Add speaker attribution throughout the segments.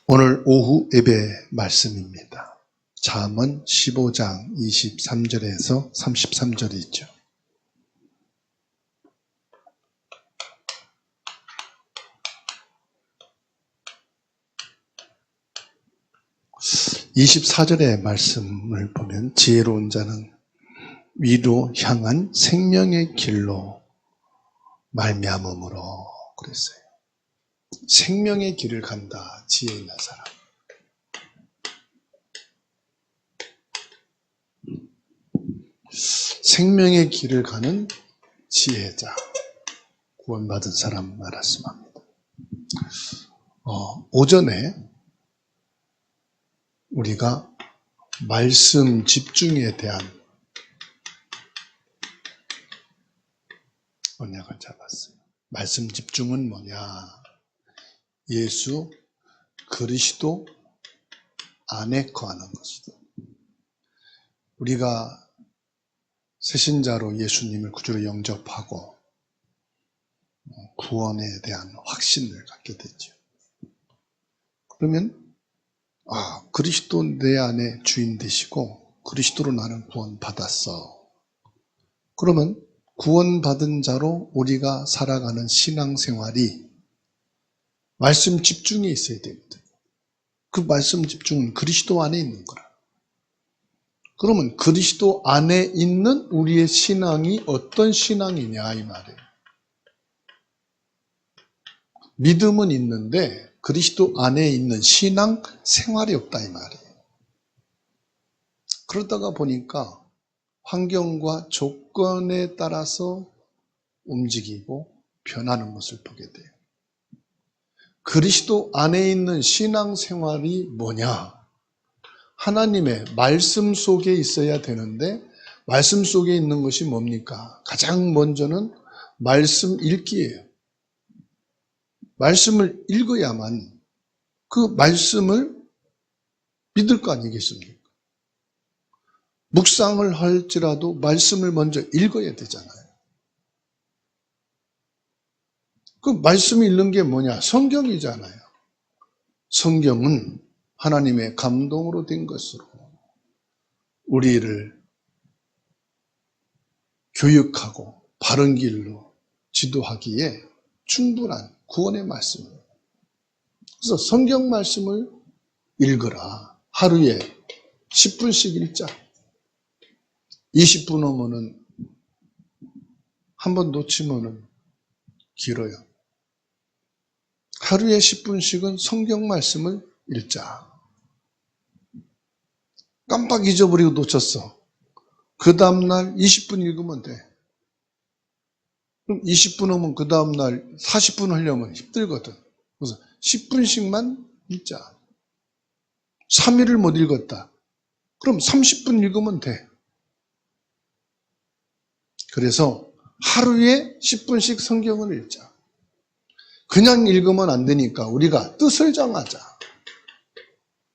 Speaker 1: 오늘 오후 예배 말씀입니다. 잠언 15장 23절에서 33절이 있죠. (24절의) 말씀을 보면 지혜로운 자는 위로 향한 생명의 길로 말미암음으로 그랬어요. 생명의 길을 간다, 지혜 있는 사람. 생명의 길을 가는 지혜자, 구원받은 사람 말씀합니다. 오전에 우리가 말씀 집중에 대한 언약을 잡았어요. 말씀 집중은 뭐냐? 예수 그리스도 안에 거하는 것이다. 우리가 새신자로 예수님을 구주로 영접하고 구원에 대한 확신을 갖게 되죠. 그러면 그리스도 내 안에 주인 되시고 그리스도로 나는 구원 받았어. 그러면 구원받은 자로 우리가 살아가는 신앙생활이 말씀 집중에 있어야 됩니다. 그 말씀 집중은 그리스도 안에 있는 거라. 그러면 그리스도 안에 있는 우리의 신앙이 어떤 신앙이냐 이 말이에요. 믿음은 있는데 그리스도 안에 있는 신앙 생활이 없다 이 말이에요. 그러다가 보니까 환경과 조건에 따라서 움직이고 변하는 것을 보게 돼요. 그리스도 안에 있는 신앙생활이 뭐냐? 하나님의 말씀 속에 있어야 되는데 말씀 속에 있는 것이 뭡니까? 가장 먼저는 말씀 읽기예요. 말씀을 읽어야만 그 말씀을 믿을 거 아니겠습니까? 묵상을 할지라도 말씀을 먼저 읽어야 되잖아요. 그 말씀 읽는 게 뭐냐? 성경이잖아요. 성경은 하나님의 감동으로 된 것으로 우리를 교육하고 바른 길로 지도하기에 충분한 구원의 말씀이에요. 그래서 성경 말씀을 읽으라. 하루에 10분씩 읽자. 20분 오면은 한 번 놓치면은 길어요. 하루에 10분씩은 성경 말씀을 읽자. 깜빡 잊어버리고 놓쳤어. 그 다음날 20분 읽으면 돼. 그럼 20분 오면 그 다음날 40분 하려면 힘들거든. 그래서 10분씩만 읽자. 3일을 못 읽었다. 그럼 30분 읽으면 돼. 그래서 하루에 10분씩 성경을 읽자. 그냥 읽으면 안 되니까 우리가 뜻을 정하자.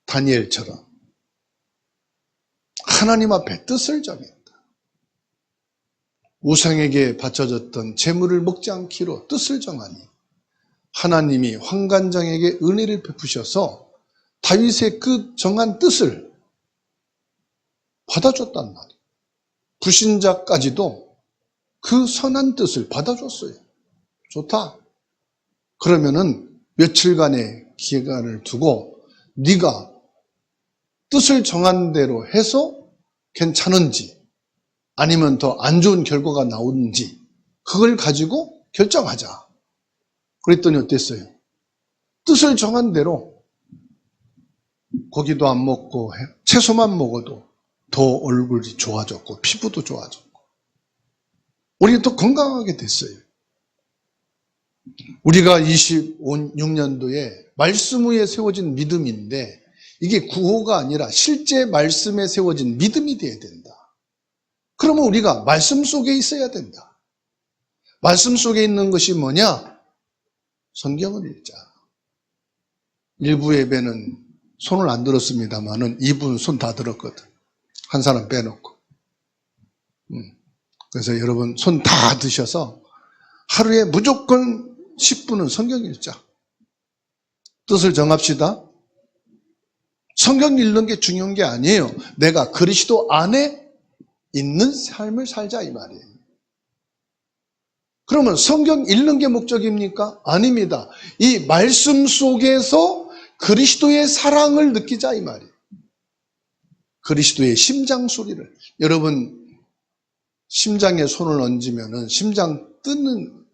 Speaker 1: 다니엘처럼. 하나님 앞에 뜻을 정했다. 우상에게 바쳐졌던 재물을 먹지 않기로 뜻을 정하니 하나님이 환관장에게 은혜를 베푸셔서 다윗의 그 정한 뜻을 받아줬단 말이에요. 불신자까지도 그 선한 뜻을 받아줬어요. 좋다. 그러면은 며칠간의 기간을 두고 네가 뜻을 정한 대로 해서 괜찮은지 아니면 더 안 좋은 결과가 나오는지 그걸 가지고 결정하자. 그랬더니 어땠어요? 뜻을 정한 대로 고기도 안 먹고 채소만 먹어도 더 얼굴이 좋아졌고 피부도 좋아졌고 우리가 더 건강하게 됐어요. 우리가 26년도에 말씀 위에 세워진 믿음인데 이게 구호가 아니라 실제 말씀에 세워진 믿음이 되어야 된다. 그러면 우리가 말씀 속에 있어야 된다. 말씀 속에 있는 것이 뭐냐? 성경을 읽자. 일부 예배는 손을 안 들었습니다만은 2분 손 다 들었거든. 한 사람 빼놓고. 그래서 여러분 손 다 드셔서 하루에 무조건 10분은 성경 읽자. 뜻을 정합시다. 성경 읽는 게 중요한 게 아니에요. 내가 그리스도 안에 있는 삶을 살자 이 말이에요. 그러면 성경 읽는 게 목적입니까? 아닙니다. 이 말씀 속에서 그리스도의 사랑을 느끼자 이 말이에요. 그리스도의 심장 소리를. 여러분 심장에 손을 얹으면 심장 뜨는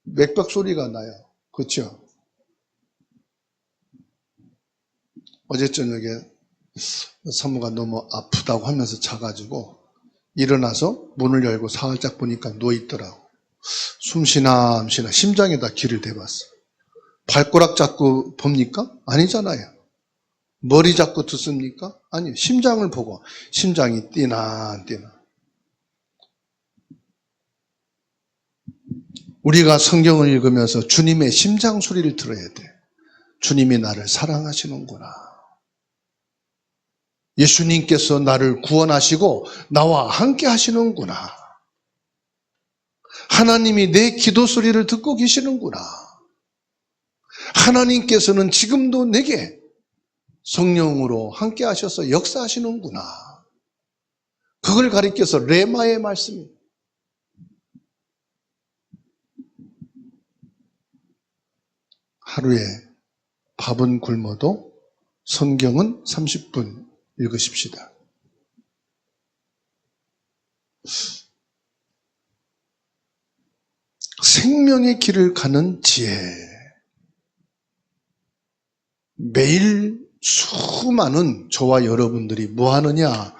Speaker 1: 맥박 소리가 나요. 그렇죠? 어제 저녁에 사모가 너무 아프다고 하면서 자가지고 일어나서 문을 열고 살짝 보니까 누워있더라고. 숨쉬나 심장에다 귀를 대봤어. 발가락 잡고 봅니까? 아니잖아요. 머리 잡고 듣습니까? 아니요. 심장을 보고 심장이 뛰나 안 뛰나. 우리가 성경을 읽으면서 주님의 심장 소리를 들어야 돼. 주님이 나를 사랑하시는구나. 예수님께서 나를 구원하시고 나와 함께 하시는구나. 하나님이 내 기도 소리를 듣고 계시는구나. 하나님께서는 지금도 내게 성령으로 함께 하셔서 역사하시는구나. 그걸 가리켜서 레마의 말씀입니다. 하루에 밥은 굶어도 성경은 30분 읽으십시다. 생명의 길을 가는 지혜. 매일 수많은 저와 여러분들이 뭐 하느냐?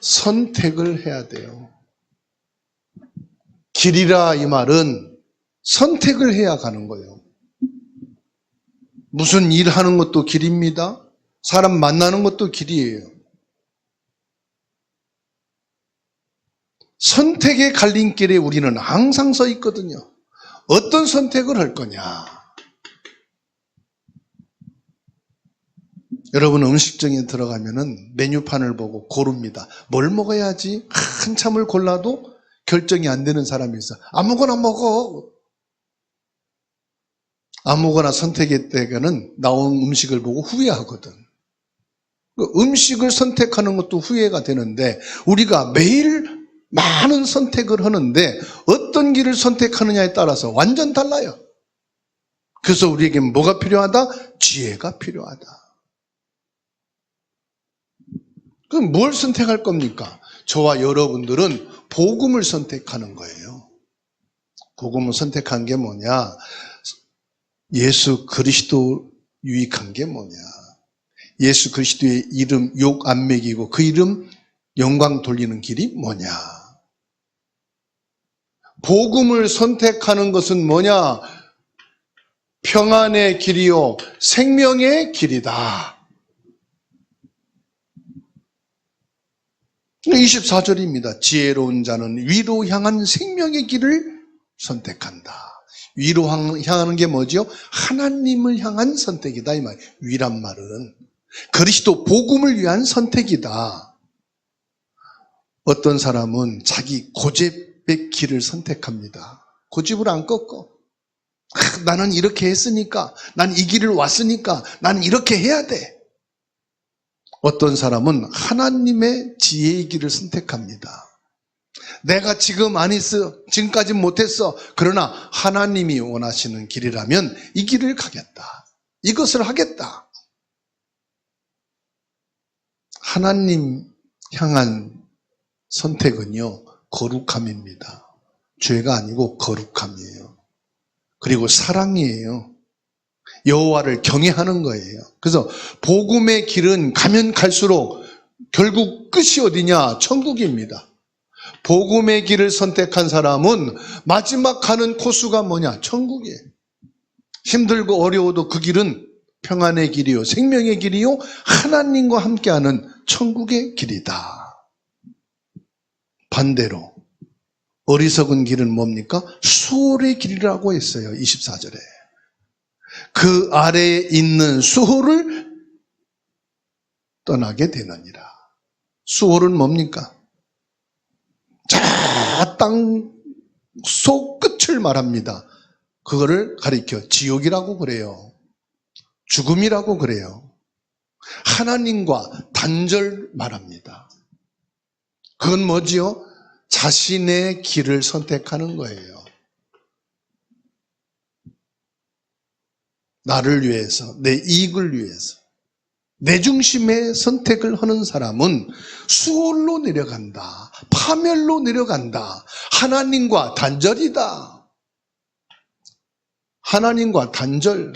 Speaker 1: 선택을 해야 돼요. 길이라 이 말은 선택을 해야 가는 거예요. 무슨 일하는 것도 길입니다. 사람 만나는 것도 길이에요. 선택의 갈림길에 우리는 항상 서 있거든요. 어떤 선택을 할 거냐? 여러분 음식점에 들어가면은 메뉴판을 보고 고릅니다. 뭘 먹어야지? 한참을 골라도 결정이 안 되는 사람이 있어. 아무거나 먹어. 아무거나 선택했다가는 나온 음식을 보고 후회하거든. 음식을 선택하는 것도 후회가 되는데 우리가 매일 많은 선택을 하는데 어떤 길을 선택하느냐에 따라서 완전 달라요. 그래서 우리에게 뭐가 필요하다? 지혜가 필요하다. 그럼 뭘 선택할 겁니까? 저와 여러분들은 복음을 선택하는 거예요. 복음을 선택한 게 뭐냐? 예수 그리스도 유익한 게 뭐냐? 예수 그리스도의 이름 욕 안 먹이고 그 이름 영광 돌리는 길이 뭐냐? 복음을 선택하는 것은 뭐냐? 평안의 길이요 생명의 길이다. 24절입니다. 지혜로운 자는 위로 향한 생명의 길을 선택한다. 위로 향하는 게 뭐죠? 하나님을 향한 선택이다 이 말. 위란 말은 그리스도 복음을 위한 선택이다. 어떤 사람은 자기 고집의 길을 선택합니다. 고집을 안 꺾어. 나는 이렇게 했으니까, 난 이 길을 왔으니까, 나는 이렇게 해야 돼. 어떤 사람은 하나님의 지혜의 길을 선택합니다. 내가 지금 안 했어. 지금까지 못했어. 그러나 하나님이 원하시는 길이라면 이 길을 가겠다. 이것을 하겠다. 하나님 향한 선택은요, 거룩함입니다. 죄가 아니고 거룩함이에요. 그리고 사랑이에요. 여호와를 경외하는 거예요. 그래서 복음의 길은 가면 갈수록 결국 끝이 어디냐? 천국입니다. 복음의 길을 선택한 사람은 마지막 가는 코스가 뭐냐? 천국이에요. 힘들고 어려워도 그 길은 평안의 길이요, 생명의 길이요, 하나님과 함께하는 천국의 길이다. 반대로 어리석은 길은 뭡니까? 수월의 길이라고 했어요. 24절에. 그 아래에 있는 수호를 떠나게 되느니라. 수호는 뭡니까? 저 땅 속 끝을 말합니다. 그거를 가리켜 지옥이라고 그래요. 죽음이라고 그래요. 하나님과 단절 말합니다. 그건 뭐지요? 자신의 길을 선택하는 거예요. 나를 위해서, 내 이익을 위해서. 내 중심의 선택을 하는 사람은 수월로 내려간다. 파멸로 내려간다. 하나님과 단절이다. 하나님과 단절.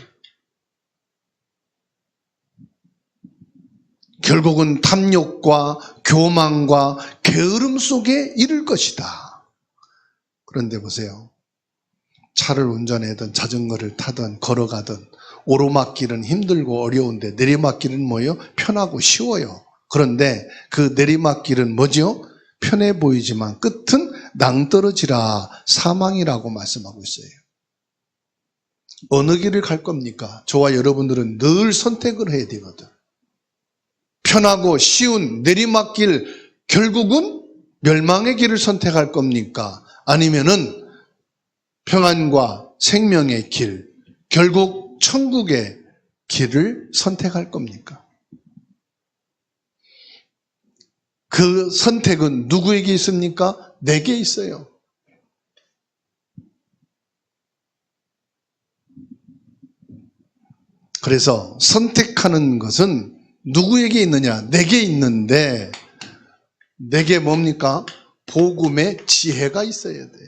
Speaker 1: 결국은 탐욕과 교만과 게으름 속에 이를 것이다. 그런데 보세요. 차를 운전하든 자전거를 타든 걸어가든 오르막길은 힘들고 어려운데 내리막길은 뭐예요? 편하고 쉬워요. 그런데 그 내리막길은 뭐죠? 편해 보이지만 끝은 낭떠러지라 사망이라고 말씀하고 있어요. 어느 길을 갈 겁니까? 저와 여러분들은 늘 선택을 해야 되거든. 편하고 쉬운 내리막길, 결국은 멸망의 길을 선택할 겁니까? 아니면은 평안과 생명의 길, 결국 천국의 길을 선택할 겁니까? 그 선택은 누구에게 있습니까? 내게 있어요. 그래서 선택하는 것은 누구에게 있느냐? 내게 있는데, 내게 뭡니까? 복음의 지혜가 있어야 돼요.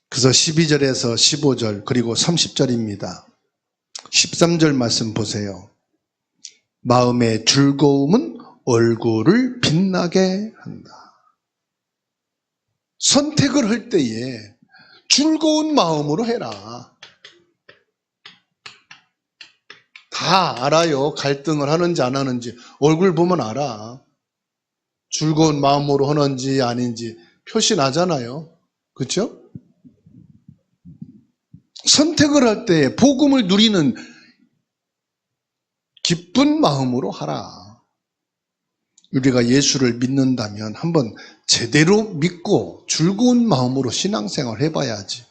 Speaker 1: 그래서 12절에서 15절 그리고 30절입니다. 13절 말씀 보세요. 마음의 즐거움은 얼굴을 빛나게 한다. 선택을 할 때에 즐거운 마음으로 해라. 다 알아요. 갈등을 하는지 안 하는지 얼굴 보면 알아. 즐거운 마음으로 하는지 아닌지 표시 나잖아요. 그렇죠? 선택을 할 때 복음을 누리는 기쁜 마음으로 하라. 우리가 예수를 믿는다면 한번 제대로 믿고 즐거운 마음으로 신앙생활 해봐야지.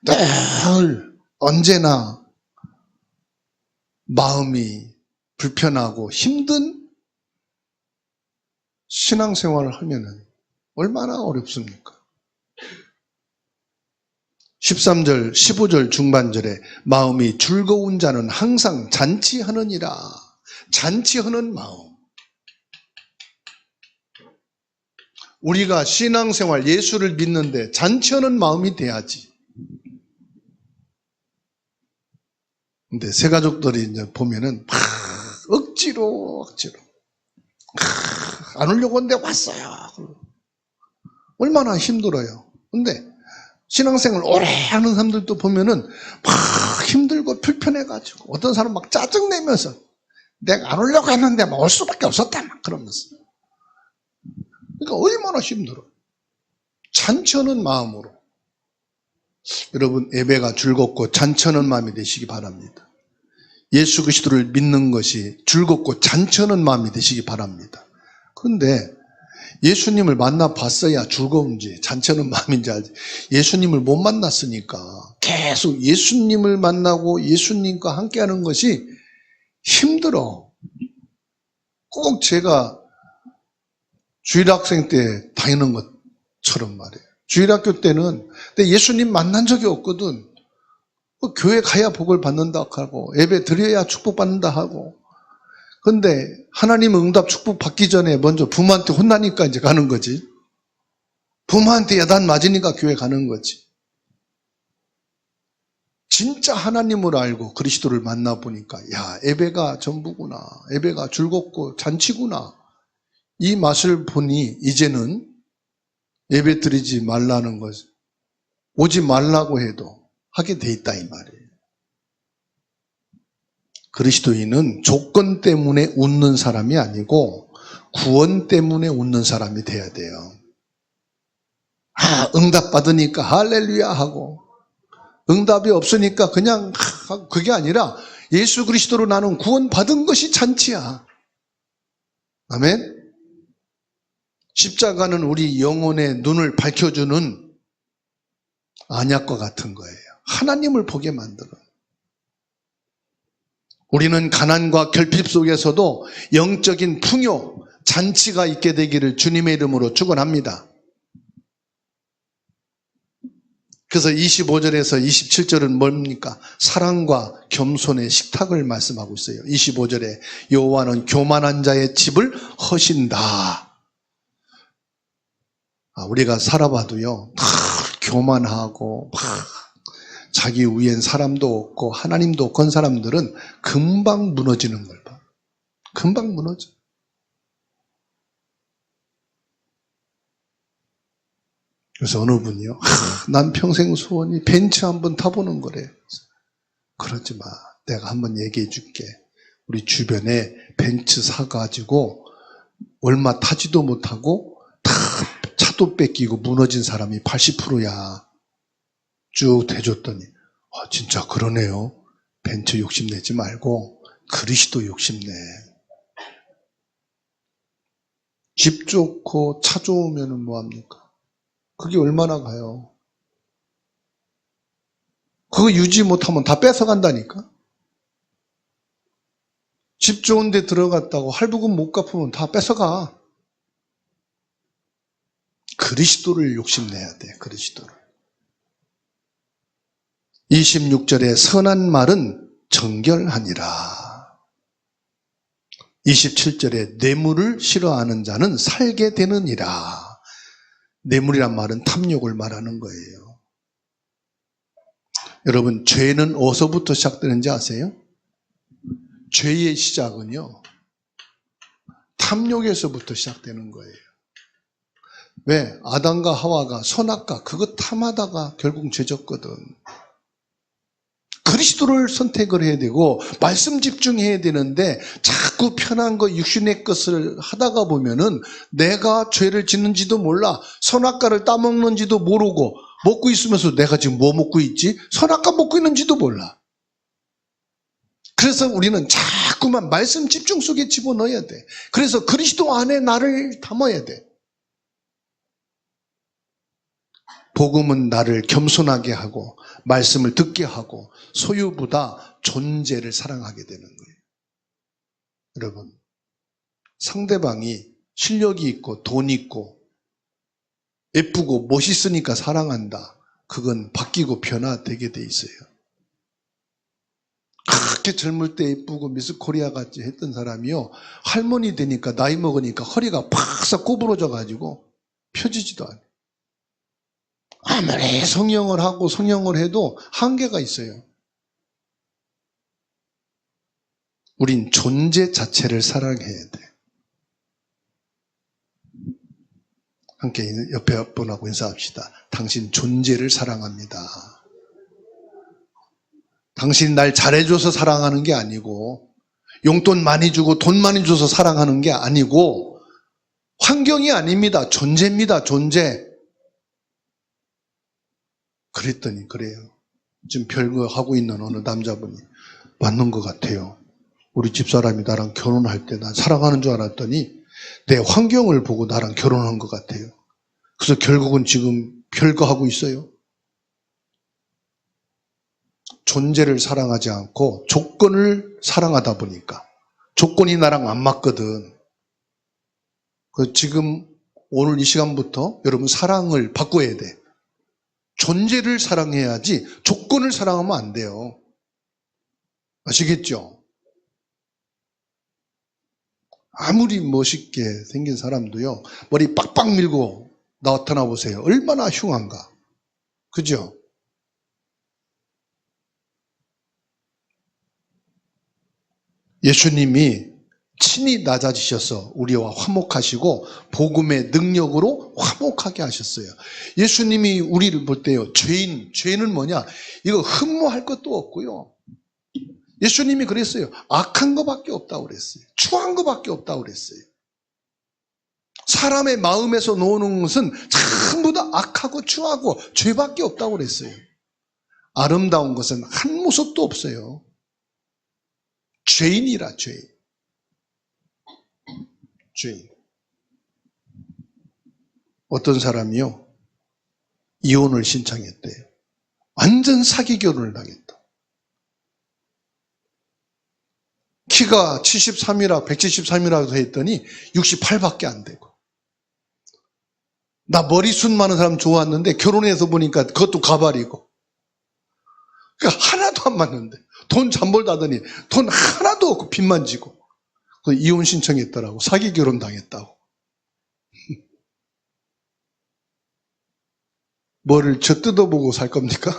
Speaker 1: 늘 언제나 마음이 불편하고 힘든 신앙생활을 하면 얼마나 어렵습니까? 13절, 15절 중반절에 마음이 즐거운 자는 항상 잔치하느니라. 잔치하는 마음. 우리가 신앙생활, 예수를 믿는데 잔치하는 마음이 돼야지. 근데 새 가족들이 이제 보면은 막 억지로 안 오려고 했는데 왔어요. 얼마나 힘들어요. 근데 신앙생활 오래 하는 사람들도 보면은 막 힘들고 불편해가지고 어떤 사람 막 짜증내면서 내가 안 오려고 했는데 막 올 수밖에 없었다 막 그러면서. 그러니까 얼마나 힘들어. 잔치하는 마음으로. 여러분 예배가 즐겁고 잔치하는 마음이 되시기 바랍니다. 예수 그리스도를 믿는 것이 즐겁고 잔치하는 마음이 되시기 바랍니다. 그런데 예수님을 만나봤어야 즐거운지 잔치하는 마음인지 알지. 예수님을 못 만났으니까 계속 예수님을 만나고 예수님과 함께하는 것이 힘들어. 꼭 제가 주일학생 때 다니는 것처럼 말이에요. 주일학교 때는 근데 예수님 만난 적이 없거든. 교회 가야 복을 받는다 하고 예배 드려야 축복받는다 하고. 근데 하나님 응답 축복 받기 전에 먼저 부모한테 혼나니까 이제 가는 거지. 부모한테 야단 맞으니까 교회 가는 거지. 진짜 하나님을 알고 그리스도를 만나보니까 야, 예배가 전부구나. 예배가 즐겁고 잔치구나. 이 맛을 보니 이제는 예배 드리지 말라는 것, 오지 말라고 해도 하게 돼 있다 이 말이에요. 그리스도인은 조건 때문에 웃는 사람이 아니고 구원 때문에 웃는 사람이 돼야 돼요. 응답 받으니까 할렐루야 하고 응답이 없으니까 그냥 그게 아니라 예수 그리스도로 나는 구원 받은 것이 잔치야. 아멘. 십자가는 우리 영혼의 눈을 밝혀주는 안약과 같은 거예요. 하나님을 보게 만들어. 우리는 가난과 결핍 속에서도 영적인 풍요, 잔치가 있게 되기를 주님의 이름으로 축원합니다. 그래서 25절에서 27절은 뭡니까? 사랑과 겸손의 식탁을 말씀하고 있어요. 25절에 여호와는 교만한 자의 집을 허신다. 우리가 살아봐도요, 다 교만하고 막 자기 위엔 사람도 없고 하나님도 없고 한 사람들은 금방 무너지는 걸 봐. 금방 무너져. 그래서 어느 분이요, 난 평생 소원이 벤츠 한번 타보는 거래. 그러지 마. 내가 한번 얘기해 줄게. 우리 주변에 벤츠 사가지고 얼마 타지도 못하고 다 차도 뺏기고 무너진 사람이 80%야. 쭉 대줬더니 진짜 그러네요. 벤츠 욕심내지 말고 그리스도 욕심내. 집 좋고 차 좋으면 뭐합니까? 그게 얼마나 가요? 그거 유지 못하면 다 뺏어간다니까? 집 좋은 데 들어갔다고 할부금 못 갚으면 다 뺏어가. 그리스도를 욕심내야 돼, 그리스도를. 26절에 선한 말은 정결하니라. 27절에 뇌물을 싫어하는 자는 살게 되느니라. 뇌물이란 말은 탐욕을 말하는 거예요. 여러분, 죄는 어디서부터 시작되는지 아세요? 죄의 시작은요, 탐욕에서부터 시작되는 거예요. 왜? 아담과 하와가 선악과 그거 탐하다가 결국 죄졌거든. 그리스도를 선택을 해야 되고 말씀 집중해야 되는데 자꾸 편한 거 육신의 것을 하다가 보면은 내가 죄를 짓는지도 몰라. 선악과를 따먹는지도 모르고 먹고 있으면서 내가 지금 뭐 먹고 있지? 선악과 먹고 있는지도 몰라. 그래서 우리는 자꾸만 말씀 집중 속에 집어넣어야 돼. 그래서 그리스도 안에 나를 담아야 돼. 복음은 나를 겸손하게 하고 말씀을 듣게 하고 소유보다 존재를 사랑하게 되는 거예요. 여러분, 상대방이 실력이 있고 돈 있고 예쁘고 멋있으니까 사랑한다. 그건 바뀌고 변화되게 돼 있어요. 그렇게 젊을 때 예쁘고 미스 코리아 같이 했던 사람이요, 할머니 되니까 나이 먹으니까 허리가 팍싹 구부러져 가지고 펴지지도 않아요. 아무리 성령을 하고 성령을 해도 한계가 있어요. 우린 존재 자체를 사랑해야 돼. 함께 옆에 분하고 인사합시다. 당신 존재를 사랑합니다. 당신이 날 잘해줘서 사랑하는 게 아니고, 용돈 많이 주고 돈 많이 줘서 사랑하는 게 아니고, 환경이 아닙니다. 존재입니다. 존재. 그랬더니 그래요. 지금 별거 하고 있는 어느 남자분이 맞는 것 같아요. 우리 집사람이 나랑 결혼할 때 난 사랑하는 줄 알았더니 내 환경을 보고 나랑 결혼한 것 같아요. 그래서 결국은 지금 별거 하고 있어요. 존재를 사랑하지 않고 조건을 사랑하다 보니까 조건이 나랑 안 맞거든. 지금 오늘 이 시간부터 여러분 사랑을 바꿔야 돼. 존재를 사랑해야지 조건을 사랑하면 안 돼요. 아시겠죠? 아무리 멋있게 생긴 사람도요, 머리 빡빡 밀고 나타나 보세요. 얼마나 흉한가. 그죠? 예수님이 친히 낮아지셔서 우리와 화목하시고 복음의 능력으로 화목하게 하셨어요. 예수님이 우리를 볼 때요, 죄는 뭐냐? 이거 흠모할 것도 없고요. 예수님이 그랬어요. 악한 것밖에 없다고 그랬어요. 추한 것밖에 없다고 그랬어요. 사람의 마음에서 나오는 것은 전부 다 악하고 추하고 죄밖에 없다고 그랬어요. 아름다운 것은 한 모습도 없어요. 죄인이라, 죄인. 죄인. 어떤 사람이요, 이혼을 신청했대요. 완전 사기 결혼을 당했다. 키가 173이라고 했더니 68밖에 안 되고. 나 머리숱 많은 사람 좋았는데 결혼해서 보니까 그것도 가발이고. 그러니까 하나도 안 맞는데. 돈 잠벌다더니 돈 하나도 없고 빚만 지고. 그래서 이혼 신청했더라고. 사기 결혼 당했다고. 뭐를 저 뜯어보고 살 겁니까?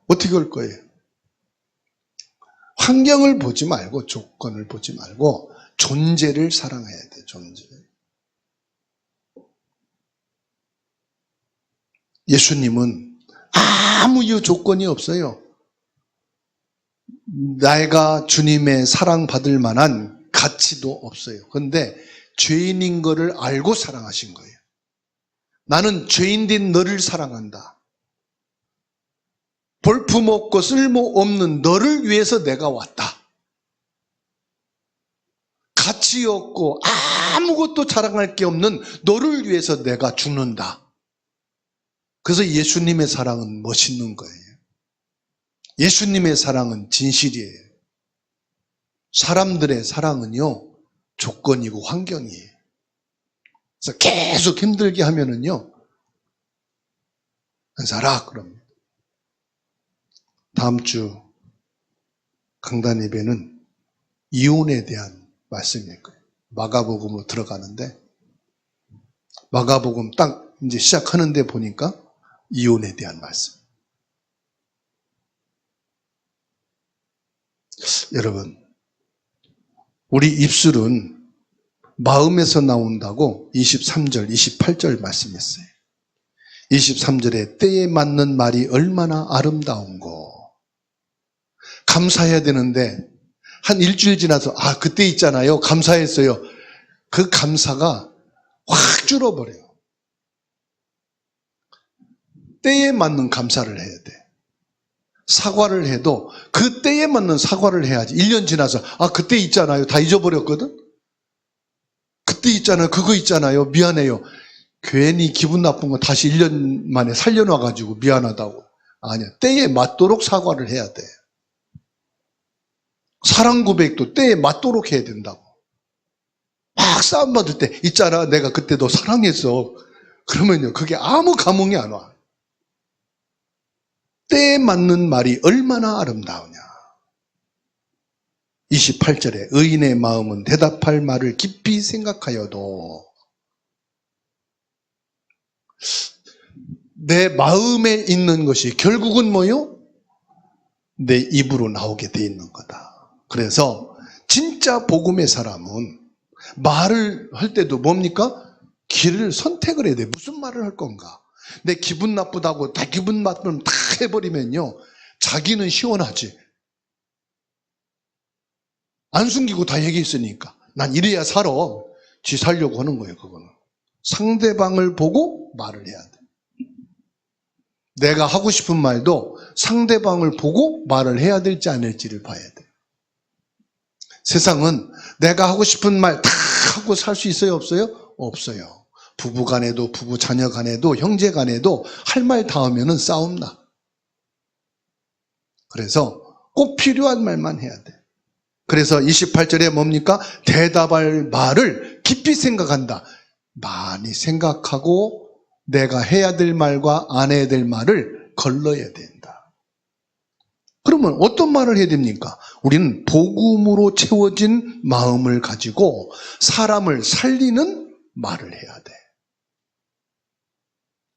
Speaker 1: 어떻게 할 거예요? 환경을 보지 말고 조건을 보지 말고 존재를 사랑해야 돼. 존재. 예수님은 아무 이유 조건이 없어요. 내가 주님의 사랑받을 만한 가치도 없어요. 그런데 죄인인 거를 알고 사랑하신 거예요. 나는 죄인된 너를 사랑한다. 볼품없고 쓸모없는 너를 위해서 내가 왔다. 가치 없고 아무것도 자랑할 게 없는 너를 위해서 내가 죽는다. 그래서 예수님의 사랑은 멋있는 거예요. 예수님의 사랑은 진실이에요. 사람들의 사랑은요, 조건이고 환경이에요. 그래서 계속 힘들게 하면은요, 안 살아, 그럽니다. 다음 주 강단 예배는 이혼에 대한 말씀일 거예요. 마가복음으로 들어가는데, 마가복음 딱 이제 시작하는데 보니까 이혼에 대한 말씀. 여러분, 우리 입술은 마음에서 나온다고 23절, 28절 말씀했어요. 23절에 때에 맞는 말이 얼마나 아름다운고. 감사해야 되는데 한 일주일 지나서 그때 있잖아요. 감사했어요. 그 감사가 확 줄어버려요. 때에 맞는 감사를 해야 돼. 사과를 해도 그 때에 맞는 사과를 해야지. 1년 지나서 그때 있잖아요. 다 잊어버렸거든. 그때 있잖아요. 그거 있잖아요. 미안해요. 괜히 기분 나쁜 거 다시 1년 만에 살려놔가지고 미안하다고. 아니야. 때에 맞도록 사과를 해야 돼. 사랑 고백도 때에 맞도록 해야 된다고. 막 싸움 받을 때 있잖아. 내가 그때 너 사랑했어. 그러면요. 그게 아무 감흥이 안 와. 때에 맞는 말이 얼마나 아름다우냐. 28절에 의인의 마음은 대답할 말을 깊이 생각하여도 내 마음에 있는 것이 결국은 뭐요? 내 입으로 나오게 돼 있는 거다. 그래서 진짜 복음의 사람은 말을 할 때도 뭡니까? 길을 선택을 해야 돼. 무슨 말을 할 건가? 내 기분 나쁘다고 다 기분 나쁘면 다 해버리면요. 자기는 시원하지. 안 숨기고 다 얘기했으니까. 난 이래야 살아. 지 살려고 하는 거예요, 그거는. 상대방을 보고 말을 해야 돼. 내가 하고 싶은 말도 상대방을 보고 말을 해야 될지 안 할지를 봐야 돼. 세상은 내가 하고 싶은 말 다 하고 살 수 있어요, 없어요? 없어요. 부부 간에도, 부부 자녀 간에도, 형제 간에도 할 말 다 하면은 싸움 나. 그래서 꼭 필요한 말만 해야 돼. 그래서 28절에 뭡니까? 대답할 말을 깊이 생각한다. 많이 생각하고 내가 해야 될 말과 안 해야 될 말을 걸러야 된다. 그러면 어떤 말을 해야 됩니까? 우리는 복음으로 채워진 마음을 가지고 사람을 살리는 말을 해야 돼.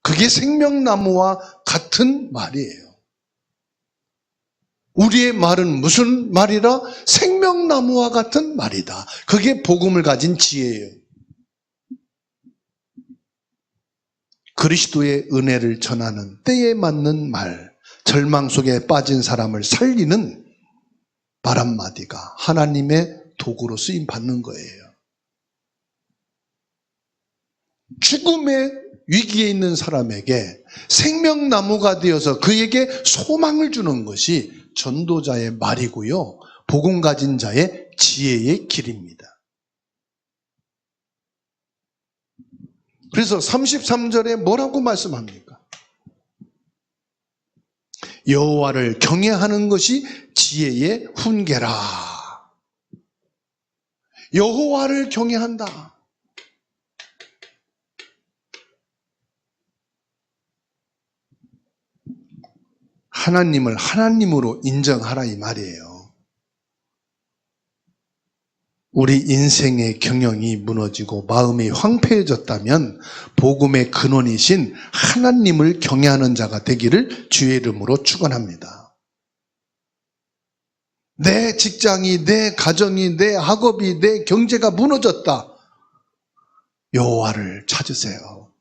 Speaker 1: 그게 생명나무와 같은 말이에요. 우리의 말은 무슨 말이라? 생명나무와 같은 말이다. 그게 복음을 가진 지혜예요. 그리스도의 은혜를 전하는 때에 맞는 말, 절망 속에 빠진 사람을 살리는 말 한마디가 하나님의 도구로 쓰임 받는 거예요. 죽음의 위기에 있는 사람에게 생명나무가 되어서 그에게 소망을 주는 것이 전도자의 말이고요. 복음 가진 자의 지혜의 길입니다. 그래서 33절에 뭐라고 말씀합니까? 여호와를 경외하는 것이 지혜의 훈계라. 여호와를 경외한다. 하나님을 하나님으로 인정하라 이 말이에요. 우리 인생의 경영이 무너지고 마음이 황폐해졌다면 복음의 근원이신 하나님을 경외하는 자가 되기를 주의 이름으로 축원합니다. 내 직장이, 내 가정이, 내 학업이, 내 경제가 무너졌다. 여호와를 찾으세요.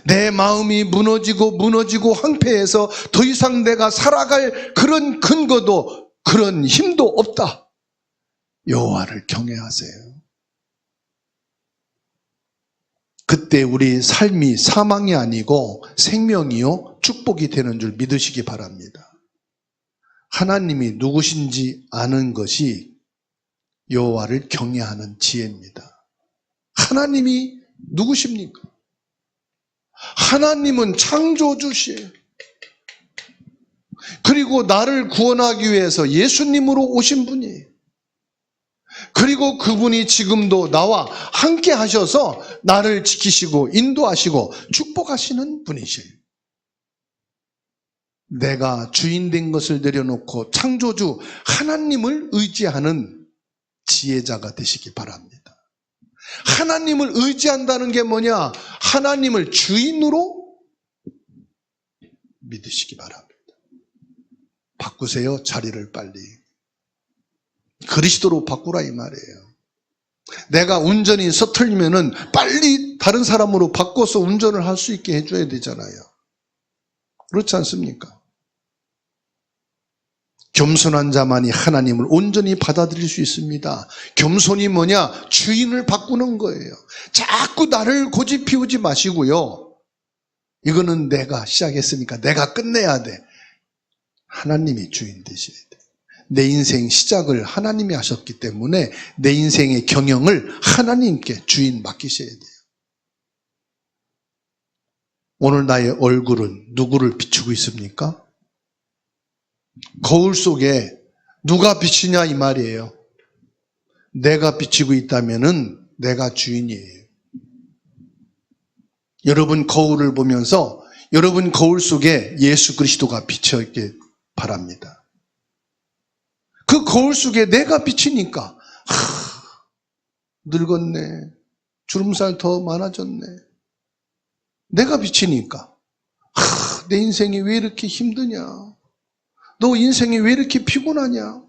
Speaker 1: 내 마음이 무너지고 황폐해서 더 이상 내가 살아갈 그런 근거도 그런 힘도 없다. 여호와를 경외하세요. 그때 우리 삶이 사망이 아니고 생명이요 축복이 되는 줄 믿으시기 바랍니다. 하나님이 누구신지 아는 것이 여호와를 경외하는 지혜입니다. 하나님이 누구십니까? 하나님은 창조주시에요. 그리고 나를 구원하기 위해서 예수님으로 오신 분이에요. 그리고 그분이 지금도 나와 함께 하셔서 나를 지키시고 인도하시고 축복하시는 분이세요. 내가 주인 된 것을 내려놓고 창조주 하나님을 의지하는 지혜자가 되시기 바랍니다. 하나님을 의지한다는 게 뭐냐? 하나님을 주인으로 믿으시기 바랍니다. 바꾸세요, 자리를 빨리. 그리스도로 바꾸라 이 말이에요. 내가 운전이 서툴리면은 빨리 다른 사람으로 바꿔서 운전을 할 수 있게 해줘야 되잖아요. 그렇지 않습니까? 겸손한 자만이 하나님을 온전히 받아들일 수 있습니다. 겸손이 뭐냐? 주인을 바꾸는 거예요. 자꾸 나를 고집 피우지 마시고요. 이거는 내가 시작했으니까 내가 끝내야 돼. 하나님이 주인 되셔야 돼. 내 인생 시작을 하나님이 하셨기 때문에 내 인생의 경영을 하나님께 주인 맡기셔야 돼요. 오늘 나의 얼굴은 누구를 비추고 있습니까? 거울 속에 누가 비치냐 이 말이에요. 내가 비치고 있다면은 내가 주인이에요. 여러분 거울을 보면서 여러분 거울 속에 예수 그리스도가 비쳐 있게 바랍니다. 그 거울 속에 내가 비치니까 늙었네. 주름살 더 많아졌네. 내가 비치니까 내 인생이 왜 이렇게 힘드냐. 너 인생이 왜 이렇게 피곤하냐.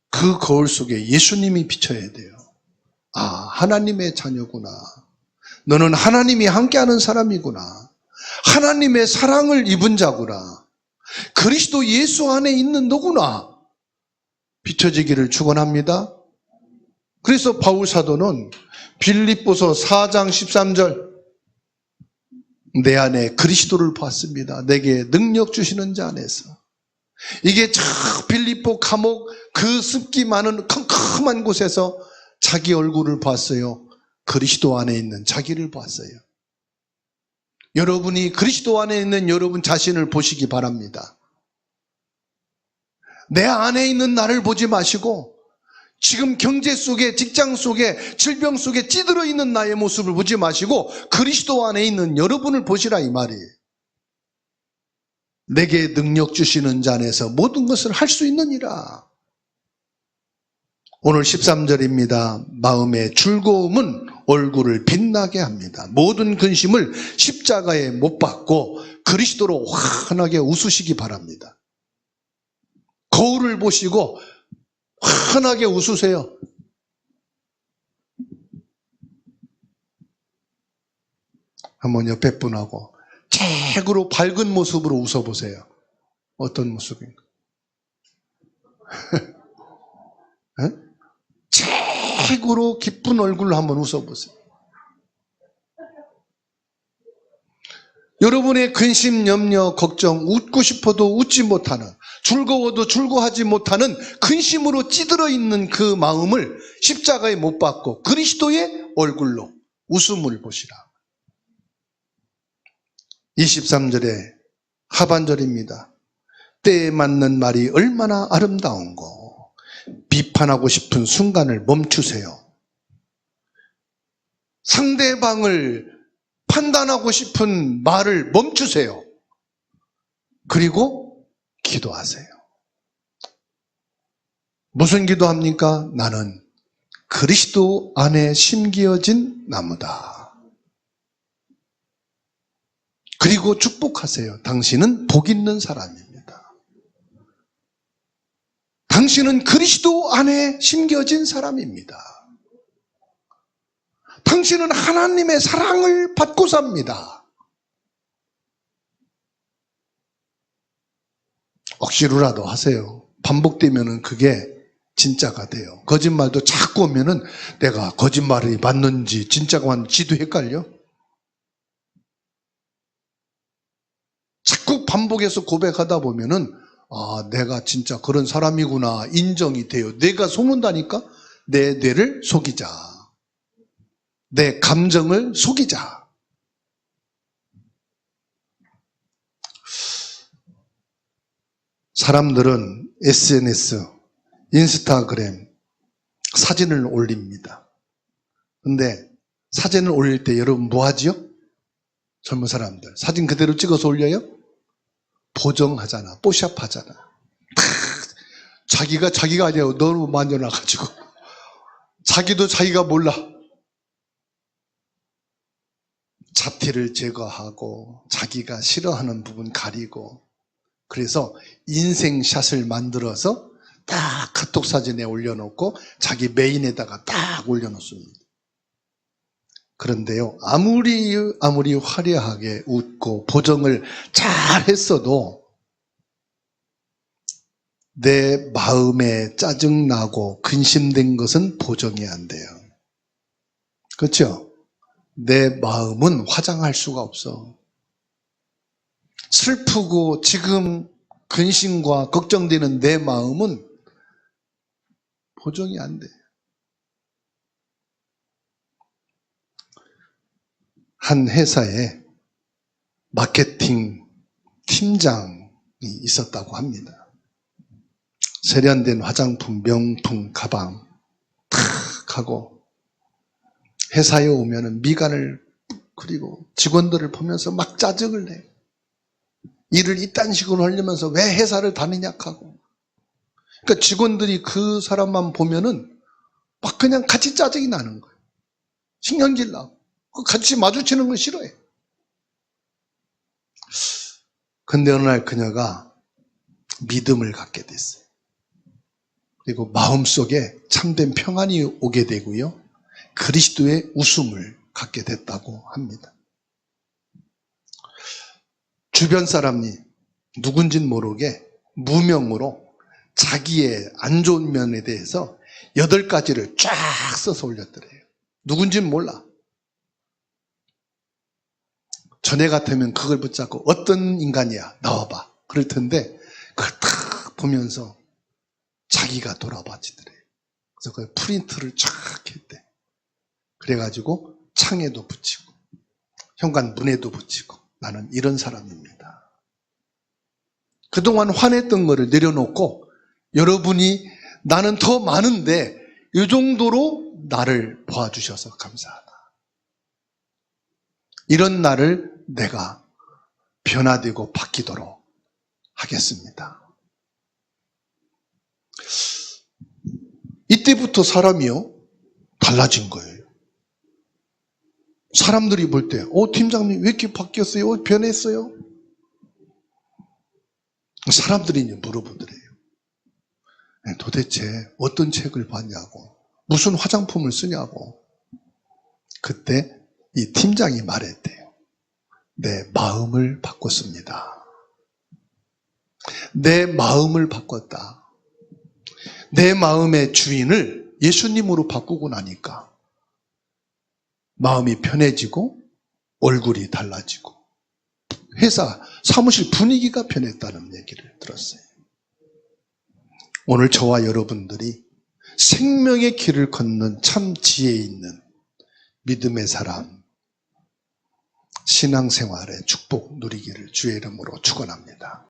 Speaker 1: 그 거울 속에 예수님이 비쳐야 돼요. 아, 하나님의 자녀구나. 너는 하나님이 함께하는 사람이구나. 하나님의 사랑을 입은 자구나. 그리스도 예수 안에 있는 너구나. 비춰지기를 축원합니다. 그래서 바울 사도는 빌립보서 4장 13절 내 안에 그리스도를 봤습니다. 내게 능력 주시는 자 안에서. 이게 저 빌립보 감옥 그 습기 많은 컴컴한 곳에서 자기 얼굴을 봤어요. 그리스도 안에 있는 자기를 봤어요. 여러분이 그리스도 안에 있는 여러분 자신을 보시기 바랍니다. 내 안에 있는 나를 보지 마시고 지금 경제 속에 직장 속에 질병 속에 찌들어 있는 나의 모습을 보지 마시고 그리스도 안에 있는 여러분을 보시라 이 말이에요. 내게 능력 주시는 자 안에서 모든 것을 할 수 있느니라. 오늘 13절입니다. 마음의 즐거움은 얼굴을 빛나게 합니다. 모든 근심을 십자가에 못 박고 그리스도로 환하게 웃으시기 바랍니다. 거울을 보시고 환하게 웃으세요. 한번 옆에 분하고 최고로 밝은 모습으로 웃어보세요. 어떤 모습인가? 최고로 기쁜 얼굴로 한번 웃어보세요. 여러분의 근심, 염려, 걱정, 웃고 싶어도 웃지 못하는, 즐거워도 즐거워하지 못하는 근심으로 찌들어 있는 그 마음을 십자가에 못 박고 그리스도의 얼굴로 웃음을 보시라. 23절의 하반절입니다. 때에 맞는 말이 얼마나 아름다운고. 비판하고 싶은 순간을 멈추세요. 상대방을 판단하고 싶은 말을 멈추세요. 그리고 기도하세요. 무슨 기도합니까? 나는 그리스도 안에 심기어진 나무다. 그리고 축복하세요. 당신은 복 있는 사람입니다. 당신은 그리스도 안에 심겨진 사람입니다. 당신은 하나님의 사랑을 받고 삽니다. 억지로라도 하세요. 반복되면은 그게 진짜가 돼요. 거짓말도 자꾸 오면은 내가 거짓말이 맞는지 진짜가 맞는지도 헷갈려. 자꾸 반복해서 고백하다 보면은 내가 진짜 그런 사람이구나 인정이 돼요. 내가 속는다니까. 내 뇌를 속이자. 내 감정을 속이자. 사람들은 SNS, 인스타그램 사진을 올립니다. 근데 사진을 올릴 때 여러분 뭐 하지요? 젊은 사람들 사진 그대로 찍어서 올려요? 보정하잖아. 뽀샵하잖아. 자기가 아니라 너무 만져놔가지고 자기도 자기가 몰라. 잡티를 제거하고 자기가 싫어하는 부분 가리고, 그래서 인생샷을 만들어서 딱 카톡 사진에 올려놓고 자기 메인에다가 딱 올려놓습니다. 그런데요, 아무리 화려하게 웃고 보정을 잘 했어도 내 마음에 짜증나고 근심된 것은 보정이 안 돼요. 그렇죠? 내 마음은 화장할 수가 없어. 슬프고 지금 근심과 걱정되는 내 마음은 보정이 안 돼. 한 회사에 마케팅 팀장이 있었다고 합니다. 세련된 화장품, 명품, 가방 탁 하고 회사에 오면은 미간을 그리고 직원들을 보면서 막 짜증을 내. 일을 이딴 식으로 하려면서 왜 회사를 다니냐 하고. 그러니까 직원들이 그 사람만 보면은 막 그냥 같이 짜증이 나는 거예요. 신경질 나고. 같이 마주치는 걸 싫어해. 근데 어느 날 그녀가 믿음을 갖게 됐어요. 그리고 마음속에 참된 평안이 오게 되고요. 그리스도의 웃음을 갖게 됐다고 합니다. 주변 사람이 누군진 모르게 무명으로 자기의 안 좋은 면에 대해서 8가지를 쫙 써서 올렸더래요. 누군진 몰라. 전에 같으면 그걸 붙잡고 어떤 인간이야 나와봐 그럴 텐데 그걸 탁 보면서 자기가 돌아봐지더래요. 그래서 그 프린트를 쫙 했대. 그래가지고 창에도 붙이고 현관 문에도 붙이고 나는 이런 사람입니다. 그동안 화냈던 거를 내려놓고 여러분이 나는 더 많은데 이 정도로 나를 도와주셔서 감사하다. 이런 나를 내가 변화되고 바뀌도록 하겠습니다. 이때부터 사람이요 달라진 거예요. 사람들이 볼 때 팀장님 왜 이렇게 바뀌었어요? 변했어요? 사람들이 이제 물어보더래요. 도대체 어떤 책을 봤냐고, 무슨 화장품을 쓰냐고. 그때 이 팀장이 말했대요. 내 마음을 바꿨습니다. 내 마음을 바꿨다. 내 마음의 주인을 예수님으로 바꾸고 나니까 마음이 편해지고 얼굴이 달라지고 회사 사무실 분위기가 변했다는 얘기를 들었어요. 오늘 저와 여러분들이 생명의 길을 걷는 참 지혜 있는 믿음의 사람, 신앙생활의 축복 누리기를 주의 이름으로 축원합니다.